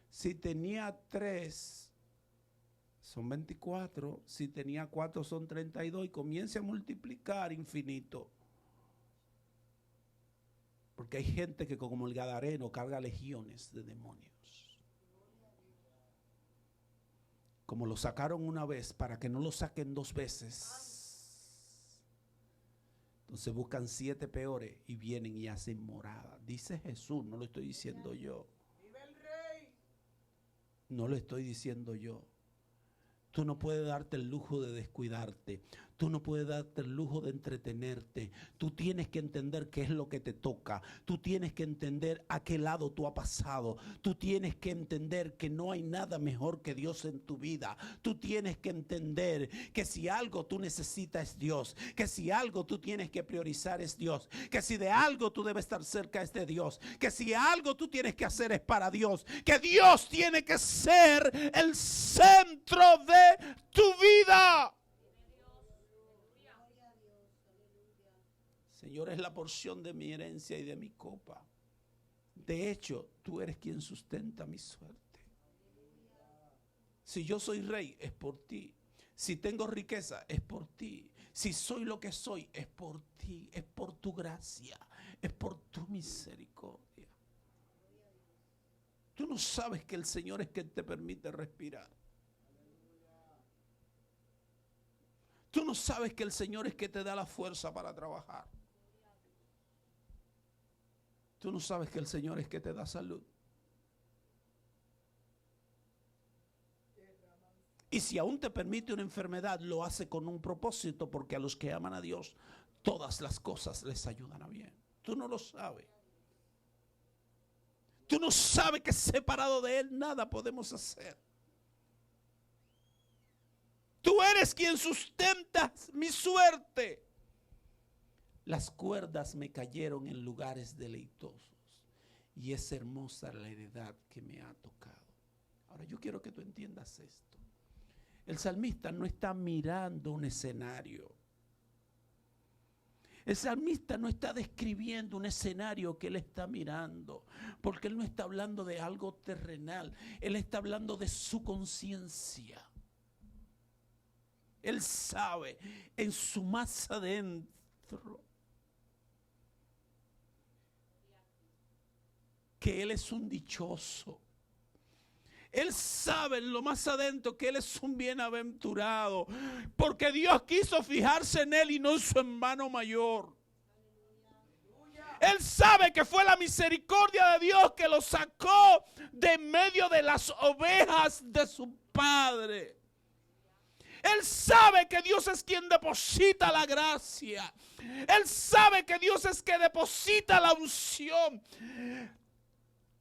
Si tenía 3 son 24, si tenía 4 son 32 y comience a multiplicar infinito. Porque hay gente que como el Gadareno carga legiones de demonios. Como lo sacaron una vez, para que no lo saquen 2 veces. Entonces buscan 7 peores y vienen y hacen morada. Dice Jesús, no lo estoy diciendo yo. No lo estoy diciendo yo. Tú no puedes darte el lujo de descuidarte. Tú no puedes darte el lujo de entretenerte. Tú tienes que entender qué es lo que te toca. Tú tienes que entender a qué lado tú has pasado. Tú tienes que entender que no hay nada mejor que Dios en tu vida. Tú tienes que entender que si algo tú necesitas es Dios. Que si algo tú tienes que priorizar es Dios. Que si de algo tú debes estar cerca es de Dios. Que si algo tú tienes que hacer es para Dios. Que Dios tiene que ser el centro de tu vida. Señor, es la porción de mi herencia y de mi copa. De hecho, tú eres quien sustenta mi suerte. Si yo soy rey, es por ti. Si tengo riqueza, es por ti. Si soy lo que soy, es por ti. Es por tu gracia. Es por tu misericordia. Tú no sabes que el Señor es quien te permite respirar. Tú no sabes que el Señor es quien te da la fuerza para trabajar. Tú no sabes que el Señor es que te da salud. Y si aún te permite una enfermedad, lo hace con un propósito, porque a los que aman a Dios, todas las cosas les ayudan a bien. Tú no lo sabes. Tú no sabes que separado de Él nada podemos hacer. Tú eres quien sustenta mi suerte. Las cuerdas me cayeron en lugares deleitosos y es hermosa la heredad que me ha tocado. Ahora yo quiero que tú entiendas esto. El salmista no está mirando un escenario. El salmista no está describiendo un escenario que él está mirando, porque él no está hablando de algo terrenal. Él está hablando de su conciencia. Él sabe en su más adentro que él es un dichoso. Él sabe en lo más adentro que él es un bienaventurado, porque Dios quiso fijarse en él y no en su hermano mayor. Él sabe que fue la misericordia de Dios que lo sacó de medio de las ovejas de su padre. Él sabe que Dios es quien deposita la gracia. Él sabe que Dios es quien deposita la unción.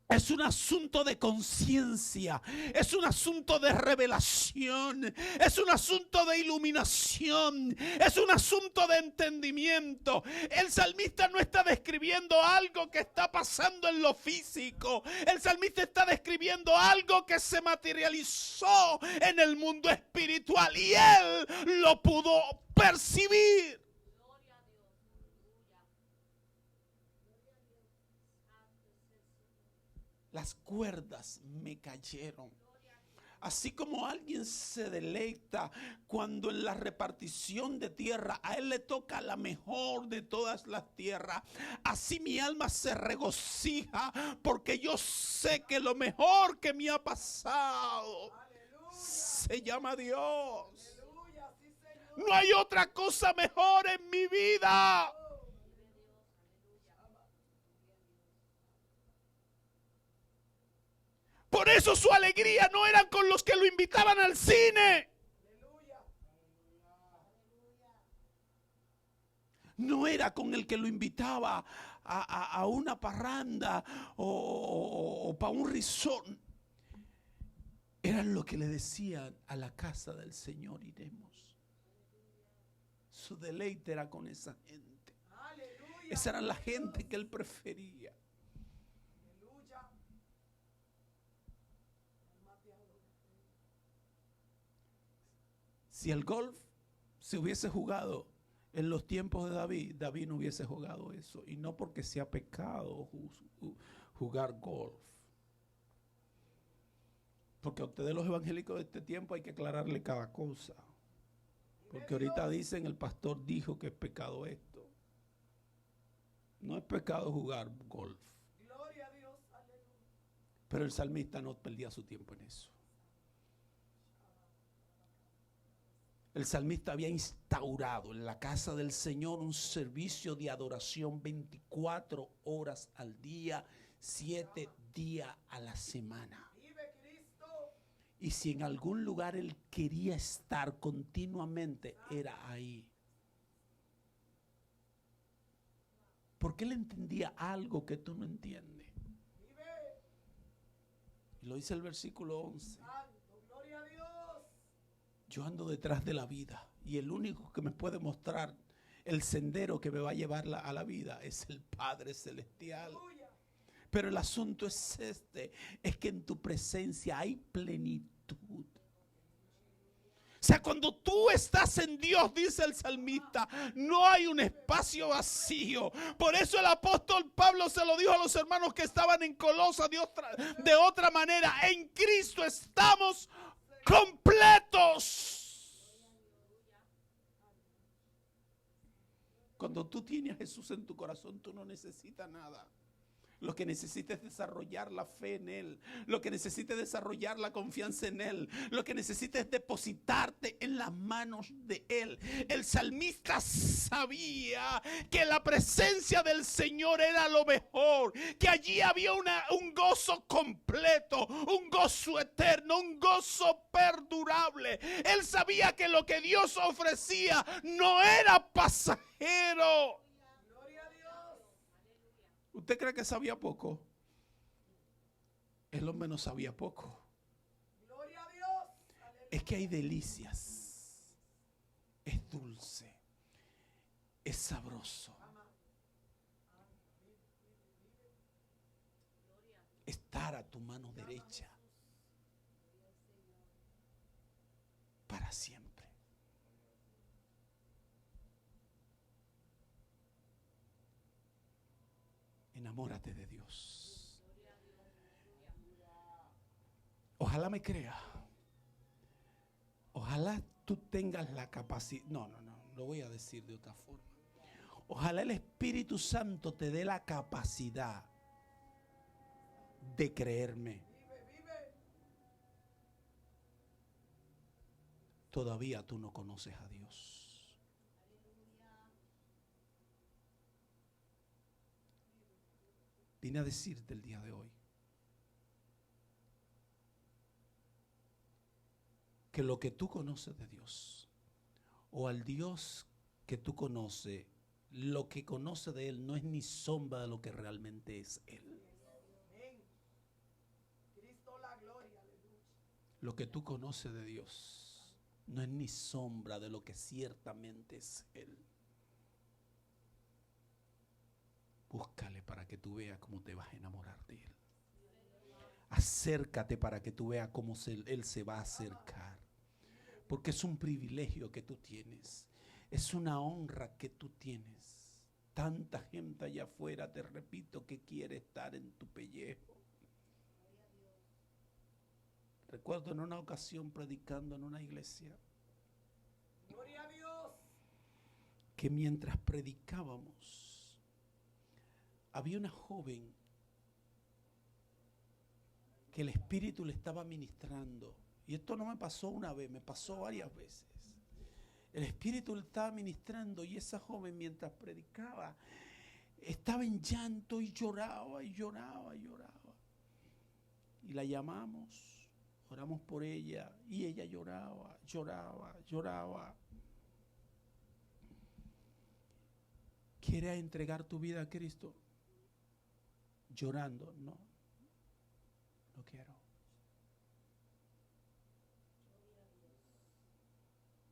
Es un asunto de conciencia, es un asunto de revelación, es un asunto de iluminación, es un asunto de entendimiento. El salmista no está describiendo algo que está pasando en lo físico. El salmista está describiendo algo que se materializó en el mundo espiritual y él lo pudo percibir. Las cuerdas me cayeron. Así como alguien se deleita cuando en la repartición de tierra a él le toca la mejor de todas las tierras, así mi alma se regocija porque yo sé que lo mejor que me ha pasado se llama Dios. No hay otra cosa mejor en mi vida. Por eso su alegría no era con los que lo invitaban al cine. No era con el que lo invitaba a una parranda o para un risón. Eran lo que le decían: a la casa del Señor iremos. Su deleite era con esa gente. Esa era la gente que él prefería. Si el golf se hubiese jugado en los tiempos de David, David no hubiese jugado eso. Y no porque sea pecado jugar golf. Porque a ustedes los evangélicos de este tiempo hay que aclararle cada cosa. Porque ahorita dicen: el pastor dijo que es pecado esto. No es pecado jugar golf. Pero el salmista no perdía su tiempo en eso. El salmista había instaurado en la casa del Señor un servicio de adoración 24 horas al día, 7 días a la semana. Y si en algún lugar él quería estar continuamente, era ahí. Porque él entendía algo que tú no entiendes. Y lo dice el versículo 11. Yo ando detrás de la vida y el único que me puede mostrar el sendero que me va a llevar a la vida es el Padre Celestial. Pero el asunto es es que en tu presencia hay plenitud. O sea, cuando tú estás en Dios, dice el salmista, no hay un espacio vacío. Por eso el apóstol Pablo se lo dijo a los hermanos que estaban en Colosas de otra manera: en Cristo estamos completos. Cuando tú tienes a Jesús en tu corazón, tú no necesitas nada. Lo que necesitas es desarrollar la fe en Él. Lo que necesitas es desarrollar la confianza en Él. Lo que necesitas es depositarte en las manos de Él. El salmista sabía que la presencia del Señor era lo mejor. Que allí había un gozo completo, un gozo eterno, un gozo perdurable. Él sabía que lo que Dios ofrecía no era pasajero. ¿Usted cree que sabía poco? El hombre no sabía poco. Gloria a Dios. Es que hay delicias. Es dulce. Es sabroso. Estar a tu mano derecha para siempre. Enamórate de Dios. Ojalá me crea. Ojalá tú tengas la capacidad. No, lo voy a decir de otra forma. Ojalá el Espíritu Santo te dé la capacidad de creerme. Todavía tú no conoces a Dios. Vine a decirte el día de hoy que lo que tú conoces de Dios, o al Dios que tú conoces, lo que conoces de Él no es ni sombra de lo que realmente es Él. Lo que tú conoces de Dios no es ni sombra de lo que ciertamente es Él. Búscale para que tú veas cómo te vas a enamorar de Él. Acércate para que tú veas cómo Él se va a acercar. Porque es un privilegio que tú tienes. Es una honra que tú tienes. Tanta gente allá afuera, te repito, que quiere estar en tu pellejo. Recuerdo en una ocasión predicando en una iglesia, Gloria a Dios, que mientras predicábamos, había una joven que el Espíritu le estaba ministrando. Y esto no me pasó una vez, me pasó varias veces. El Espíritu le estaba ministrando y esa joven mientras predicaba estaba en llanto y lloraba y lloraba y lloraba. Y la llamamos, oramos por ella y ella lloraba, lloraba, lloraba. ¿Quieres entregar tu vida a Cristo? Llorando, no, no quiero.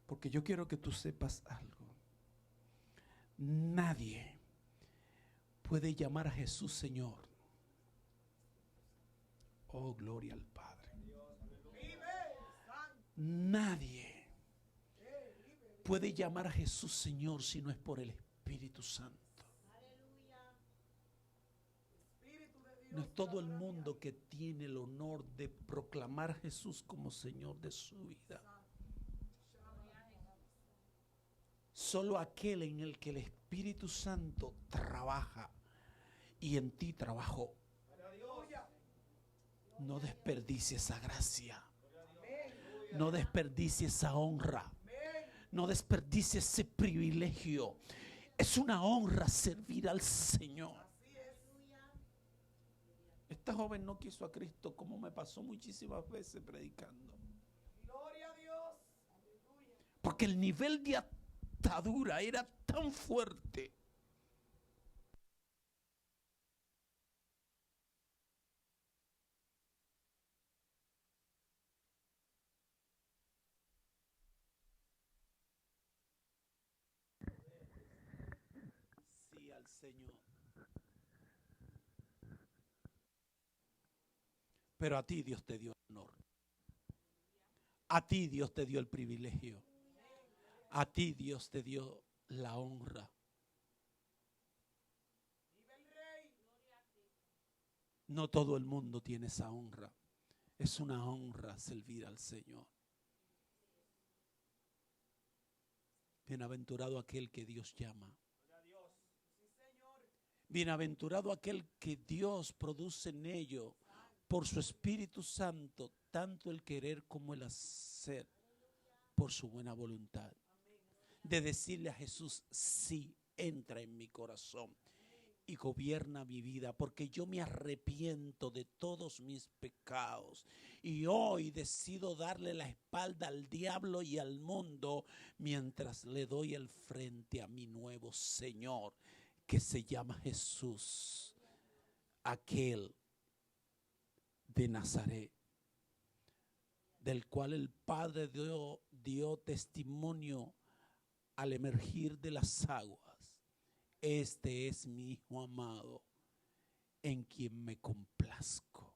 Porque yo quiero que tú sepas algo. Nadie puede llamar a Jesús Señor. Oh, gloria al Padre. Nadie puede llamar a Jesús Señor si no es por el Espíritu Santo. No es todo el mundo que tiene el honor de proclamar a Jesús como Señor de su vida. Solo aquel en el que el Espíritu Santo trabaja y en ti trabajó. No desperdicie esa gracia. No desperdicie esa honra. No desperdicie ese privilegio. Es una honra servir al Señor. Esta joven no quiso a Cristo, como me pasó muchísimas veces predicando. gloria a Dios, Porque el nivel de atadura era tan fuerte. Sí, al Señor. Pero a ti Dios te dio el honor. A ti Dios te dio el privilegio. A ti Dios te dio la honra. vive el Rey, No todo el mundo tiene esa honra. Es una honra servir al Señor. Bienaventurado aquel que Dios llama. sí Señor, Bienaventurado aquel que Dios produce en ello por su Espíritu Santo, tanto el querer como el hacer, por su buena voluntad. De decirle a Jesús, sí, entra en mi corazón y gobierna mi vida, porque yo me arrepiento de todos mis pecados y hoy decido darle la espalda al diablo y al mundo mientras le doy el frente a mi nuevo Señor, que se llama Jesús, aquel de Nazaret, del cual el Padre dio testimonio al emergir de las aguas. Este es mi Hijo amado, en quien me complazco.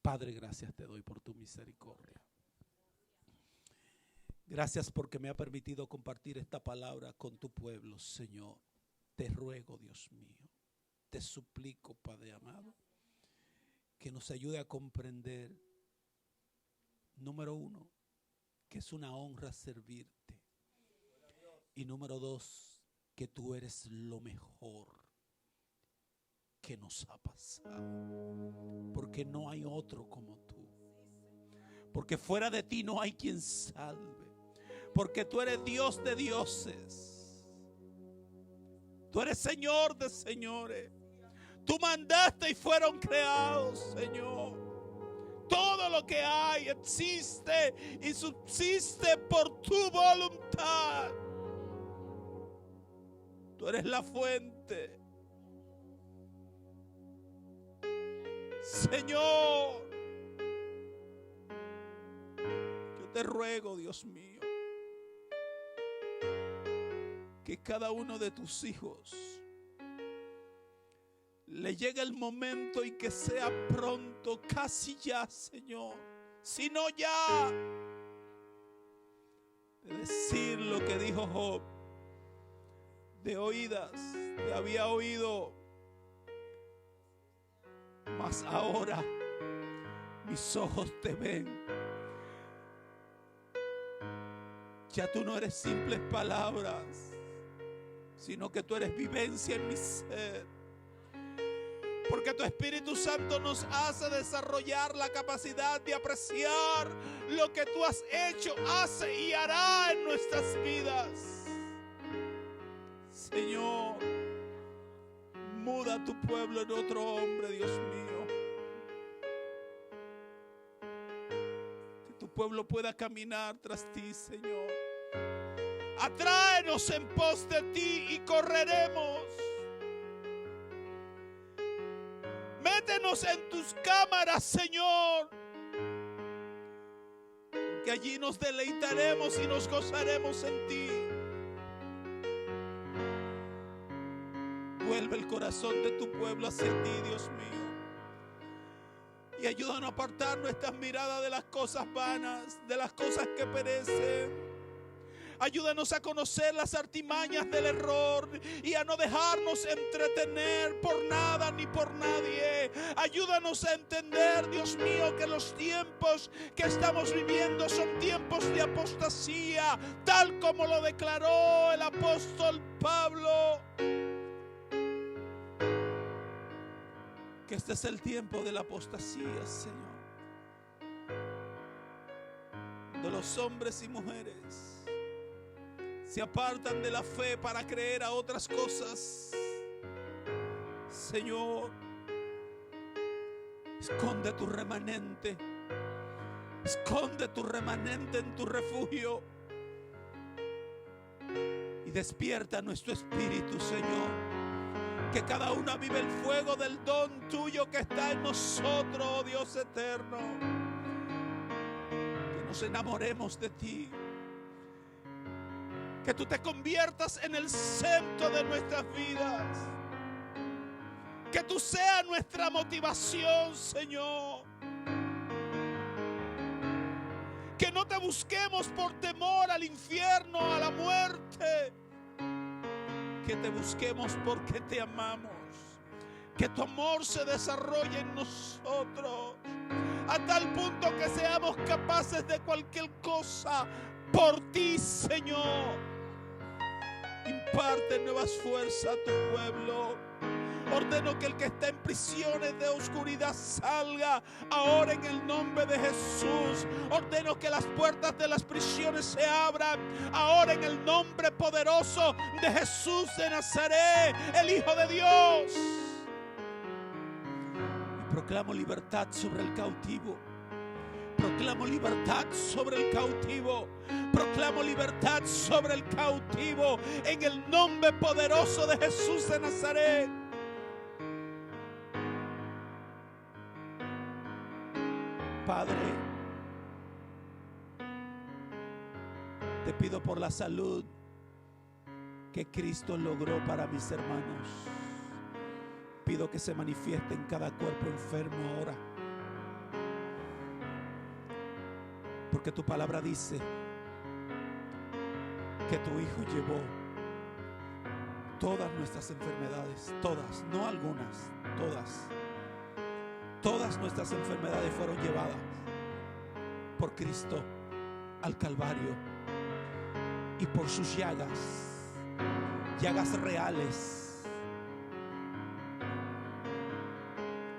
Padre, gracias te doy por tu misericordia. Gracias porque me ha permitido compartir esta palabra con tu pueblo, Señor. Te ruego, Dios mío, te suplico, Padre amado, que nos ayude a comprender, número uno, que es una honra servirte. Y número dos, que tú eres lo mejor que nos ha pasado. Porque no hay otro como tú. Porque fuera de ti no hay quien salve. Porque tú eres Dios de dioses. Tú eres Señor de señores. Tú mandaste y fueron creados, Señor. Todo lo que hay existe y subsiste por tu voluntad. Tú eres la fuente. Señor, te ruego, Dios mío, que cada uno de tus hijos le llegue el momento y que sea pronto, casi ya, Señor, si no ya, de decir lo que dijo Job: de oídas te había oído, mas ahora mis ojos te ven. Ya tú no eres simples palabras, sino que tú eres vivencia en mi ser. Porque tu Espíritu Santo nos hace desarrollar la capacidad de apreciar lo que tú has hecho, hace y hará en nuestras vidas. Señor, muda a tu pueblo en otro hombre, Dios mío. Que tu pueblo pueda caminar tras ti, Señor. Atráenos en pos de ti y correremos. Métenos en tus cámaras, Señor, que allí nos deleitaremos y nos gozaremos en ti. Vuelve el corazón de tu pueblo hacia ti, Dios mío, y ayúdanos a apartar nuestras miradas de las cosas vanas, de las cosas que perecen. Ayúdanos a conocer las artimañas del error y a no dejarnos entretener por nada ni por nadie. Ayúdanos a entender, Dios mío, que los tiempos que estamos viviendo son tiempos de apostasía, tal como lo declaró el apóstol Pablo. Que este es el tiempo de la apostasía, Señor, de los hombres y mujeres se apartan de la fe para creer a otras cosas. Señor, esconde tu remanente. Esconde tu remanente en tu refugio. Y despierta nuestro espíritu, Señor. Que cada uno vive el fuego del don tuyo que está en nosotros, oh Dios eterno. Que nos enamoremos de ti. Que tú te conviertas en el centro de nuestras vidas. Que tú seas nuestra motivación, Señor. Que no te busquemos por temor al infierno, a la muerte. Que te busquemos porque te amamos. Que tu amor se desarrolle en nosotros. A tal punto que seamos capaces de cualquier cosa por ti, Señor. Imparte nuevas fuerzas a tu pueblo. Ordeno que el que está en prisiones de oscuridad salga ahora en el nombre de Jesús. Ordeno que las puertas de las prisiones se abran ahora en el nombre poderoso de Jesús de Nazaret, el Hijo de Dios. Y proclamo libertad sobre el cautivo. Proclamo libertad sobre el cautivo. Proclamo libertad sobre el cautivo en el nombre poderoso de Jesús de Nazaret. Padre, te pido por la salud que Cristo logró para mis hermanos. Pido que se manifieste en cada cuerpo enfermo ahora. Porque tu palabra dice que tu Hijo llevó todas nuestras enfermedades, todas, no algunas, todas. Todas nuestras enfermedades fueron llevadas por Cristo al Calvario. Y por sus llagas, llagas reales,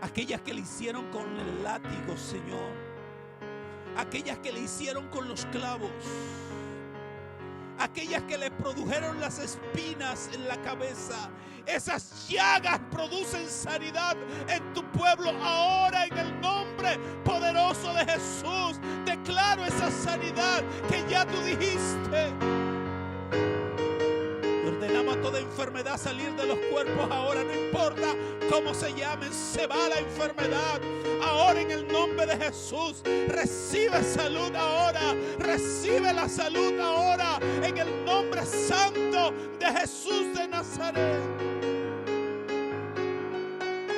aquellas que le hicieron con el látigo, Señor, aquellas que le hicieron con los clavos, aquellas que le produjeron las espinas en la cabeza. Esas llagas producen sanidad en tu pueblo ahora en el nombre poderoso de Jesús. Declaro esa sanidad que ya tú dijiste. Ordenamos a toda enfermedad salir de los cuerpos ahora, no importa cómo se llamen, se va la enfermedad. Ahora Señor, en el nombre de Jesús, recibe salud ahora. Recibe la salud ahora en el nombre santo de Jesús de Nazaret.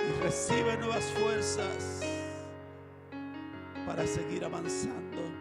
Y recibe nuevas fuerzas para seguir avanzando.